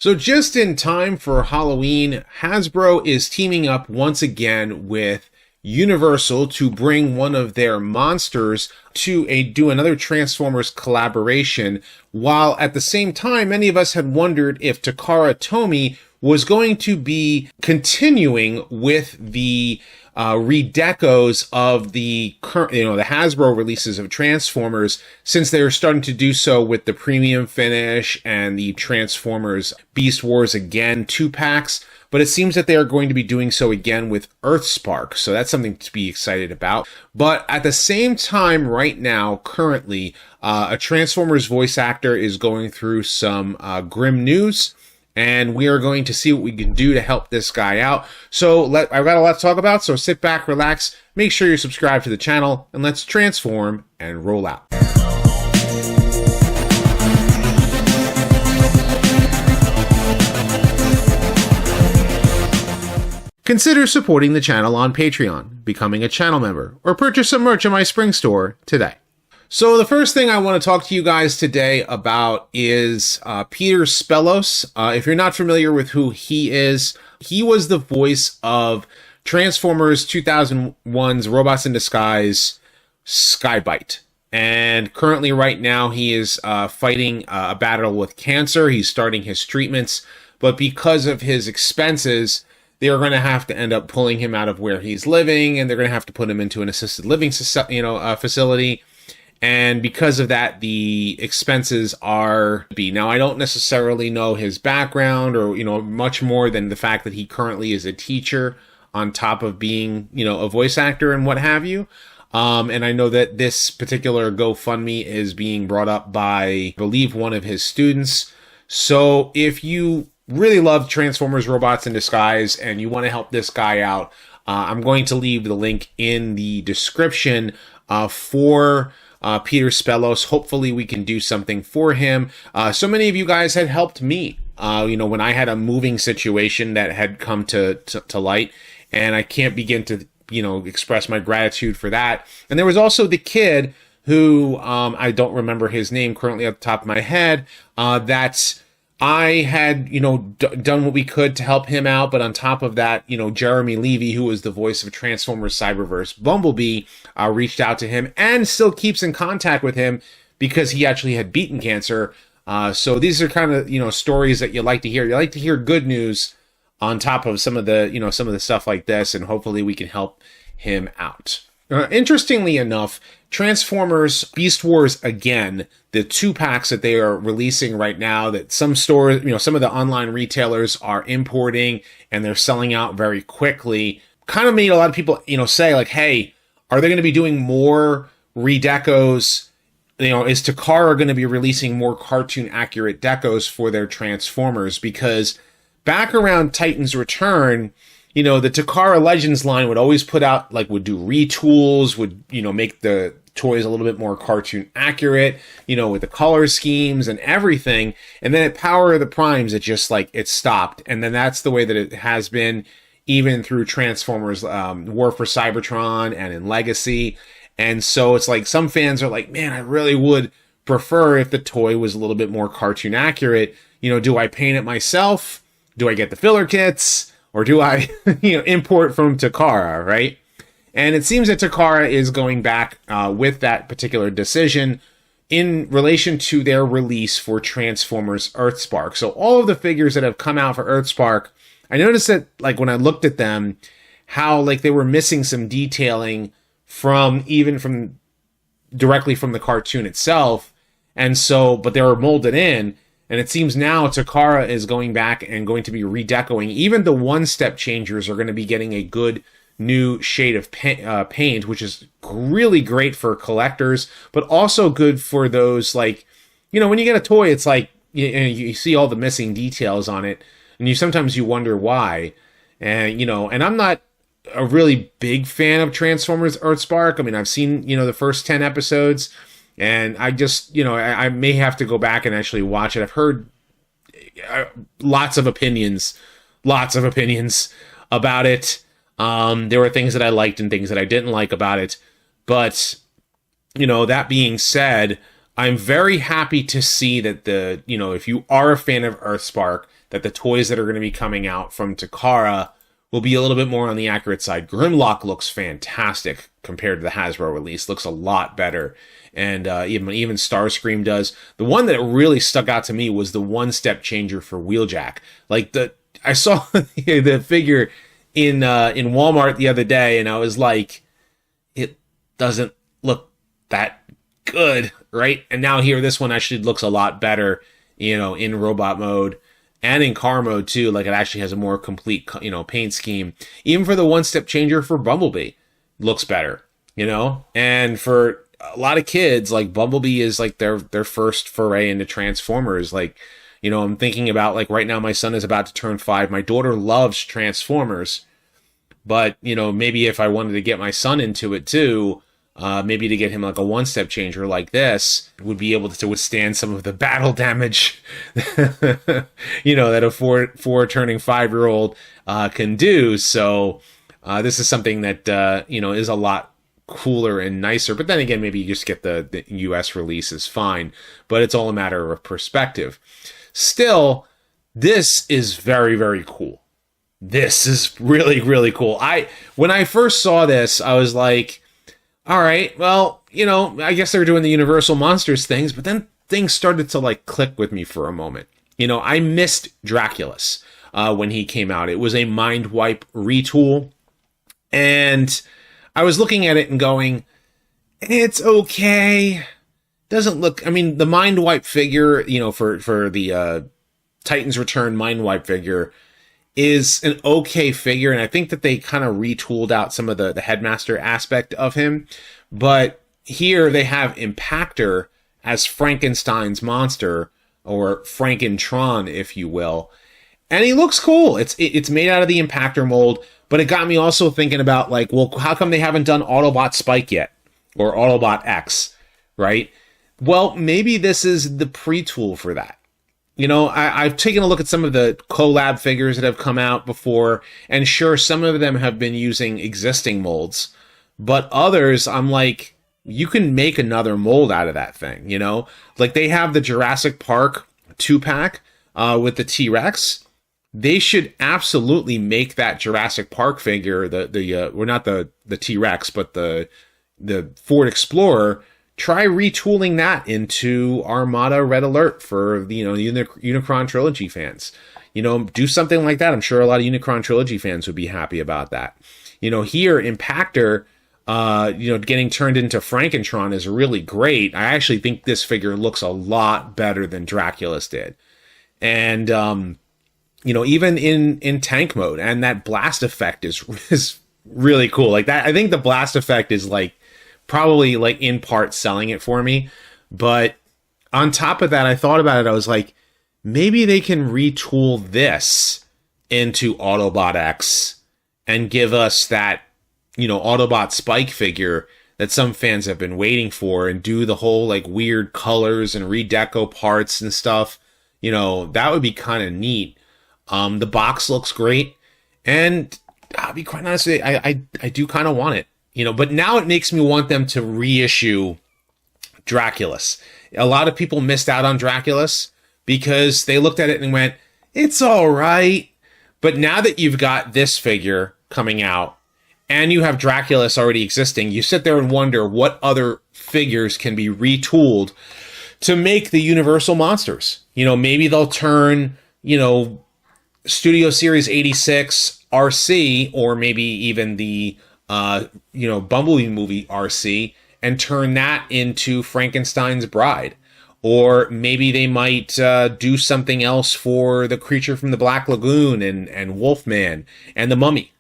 So just in time for Halloween, Hasbro is teaming up once again with Universal to bring one of their monsters to do another Transformers collaboration, while at the same time, many of us had wondered if Takara Tomy was going to be continuing with the redecos of the current, the Hasbro releases of Transformers, since they're starting to do so with the premium finish and the Transformers Beast Wars Again 2-packs. But it seems that they are going to be doing so again with Earthspark, so that's something to be excited about. But at the same time, right now, currently, a Transformers voice actor is going through some grim news, and we are going to see what we can do to help this guy out. So I've got a lot to talk about, so sit back, relax, make sure you're subscribed to the channel, and let's transform and roll out. Consider supporting the channel on Patreon, becoming a channel member, or purchase some merch in my spring store today. So the first thing I want to talk to you guys today about is Peter Spellos. If you're not familiar with who he is, he was the voice of Transformers 2001's Robots in Disguise, Skybite. And currently right now he is fighting a battle with cancer. He's starting his treatments, but because of his expenses, they are going to have to end up pulling him out of where he's living, and they're going to have to put him into an assisted living facility. And because of that, the expenses are now, I don't necessarily know his background or, much more than the fact that he currently is a teacher on top of being, a voice actor and what have you. And I know that this particular GoFundMe is being brought up by, I believe, one of his students. So if you really love Transformers Robots in Disguise and you want to help this guy out, I'm going to leave the link in the description for Peter Spellos. Hopefully we can do something for him. So many of you guys had helped me, when I had a moving situation that had come to light, and I can't begin to, express my gratitude for that. And there was also the kid who, I don't remember his name currently at the top of my head, that I had, done what we could to help him out. But on top of that, Jeremy Levy, who was the voice of Transformers Cyberverse Bumblebee, reached out to him and still keeps in contact with him because he actually had beaten cancer. So these are kind of, stories that you like to hear. You like to hear good news on top of some of the stuff like this, and hopefully we can help him out. Interestingly enough, Transformers Beast Wars Again, the 2-packs that they are releasing right now, that some stores, some of the online retailers are importing and they're selling out very quickly, kind of made a lot of people, say like, hey, are they going to be doing more redecos? Is Takara going to be releasing more cartoon accurate decos for their Transformers? Because back around Titan's Return, the Takara Legends line would always put out, would do retools, would, make the toys a little bit more cartoon accurate, with the color schemes and everything. And then at Power of the Primes, it just, it stopped. And then that's the way that it has been even through Transformers War for Cybertron and in Legacy. And so it's like some fans are like, man, I really would prefer if the toy was a little bit more cartoon accurate. Do I paint it myself? Do I get the filler kits? Or do I, import from Takara, right? And it seems that Takara is going back with that particular decision in relation to their release for Transformers Earthspark. So all of the figures that have come out for Earthspark, I noticed that, when I looked at them, how, they were missing some detailing directly from the cartoon itself. And so, but they were molded in. And it seems now Takara is going back and going to be redecoing. Even the one-step changers are going to be getting a good new shade of paint, which is really great for collectors, but also good for those, when you get a toy, it's you see all the missing details on it, and sometimes you wonder why. And, and I'm not a really big fan of Transformers Earthspark. I mean, I've seen, the first 10 episodes, and I just, I may have to go back and actually watch it. I've heard lots of opinions about it. There were things that I liked and things that I didn't like about it. But, that being said, I'm very happy to see that if you are a fan of Earthspark, that the toys that are going to be coming out from Takara will be a little bit more on the accurate side. Grimlock looks fantastic compared to the Hasbro release. Looks a lot better. And even Starscream does. The one that really stuck out to me was the one-step changer for Wheeljack. Like, I saw the figure in Walmart the other day, and I was like, it doesn't look that good, right? And now here, this one actually looks a lot better, in robot mode. And in car mode, too, like it actually has a more complete, paint scheme. Even for the one-step changer for Bumblebee, looks better, And for a lot of kids, like, Bumblebee is, like, their first foray into Transformers. Like, I'm thinking about, like, right now my son is about to turn 5. My daughter loves Transformers. But, maybe if I wanted to get my son into it, too, maybe to get him like a one-step changer like this would be able to withstand some of the battle damage, that a four turning 5-year-old can do. So this is something that is a lot cooler and nicer. But then again, maybe you just get the US release is fine. But it's all a matter of perspective. Still, this is very, very cool. This is really, really cool. When I first saw this, I was like, all right, well, I guess they're doing the Universal Monsters things, but then things started to like click with me for a moment. I missed Draculus when he came out. It was a mind wipe retool, and I was looking at it and going, it's okay. Doesn't look, the mind wipe figure, for the Titans Return mind wipe figure is an okay figure, and I think that they kind of retooled out some of the headmaster aspect of him. But here they have Impactor as Frankenstein's monster, or Frankentron, if you will. And he looks cool. It's made out of the Impactor mold, but it got me also thinking about, like, well, how come they haven't done Autobot Spike yet? Or Autobot X, right? Well, maybe this is the pre-tool for that. I've taken a look at some of the collab figures that have come out before, and sure, some of them have been using existing molds, but others, I'm like, you can make another mold out of that thing, Like, they have the Jurassic Park 2-pack with the T-Rex. They should absolutely make that Jurassic Park figure, not the T-Rex, but the Ford Explorer. Try retooling that into Armada Red Alert for the Unicron Trilogy fans. Do something like that. I'm sure a lot of Unicron Trilogy fans would be happy about that. Here, Impactor, getting turned into Frankentron is really great. I actually think this figure looks a lot better than Draculus did. And, even in tank mode, and that blast effect is really cool. Like that, I think the blast effect is like, probably like in part selling it for me. But on top of that, I thought about it. I was like, maybe they can retool this into Autobot X and give us that, Autobot Spike figure that some fans have been waiting for, and do the whole like weird colors and redeco parts and stuff. That would be kind of neat. The box looks great, and I'll be quite honest with you, I do kind of want it. But now it makes me want them to reissue Draculus. A lot of people missed out on Draculus because they looked at it and went, it's all right. But now that you've got this figure coming out and you have Draculus already existing, you sit there and wonder what other figures can be retooled to make the Universal Monsters. Maybe they'll turn, Studio Series 86 RC, or maybe even the Bumblebee movie RC, and turn that into Frankenstein's Bride. Or maybe they might do something else for the Creature from the Black Lagoon and Wolfman and the Mummy.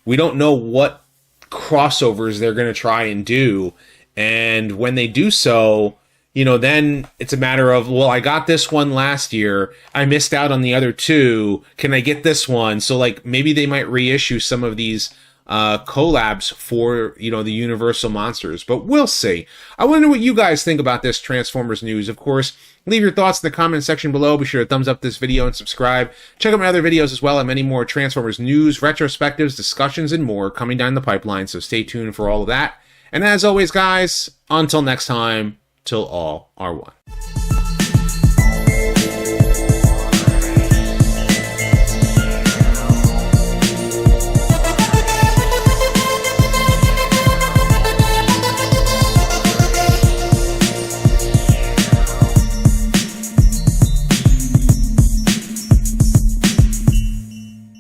We don't know what crossovers they're going to try and do. And when they do so, then it's a matter of, well, I got this one last year. I missed out on the other two. Can I get this one? So like maybe they might reissue some of these collabs for the Universal Monsters, but we'll see. I wonder what you guys think about this Transformers news. Of course, leave your thoughts in the comment section below. Be sure to thumbs up this video and subscribe. Check out my other videos as well, and many more Transformers news, retrospectives, discussions, and more coming down the pipeline, so stay tuned for all of that. And as always, guys, until next time, till all are one.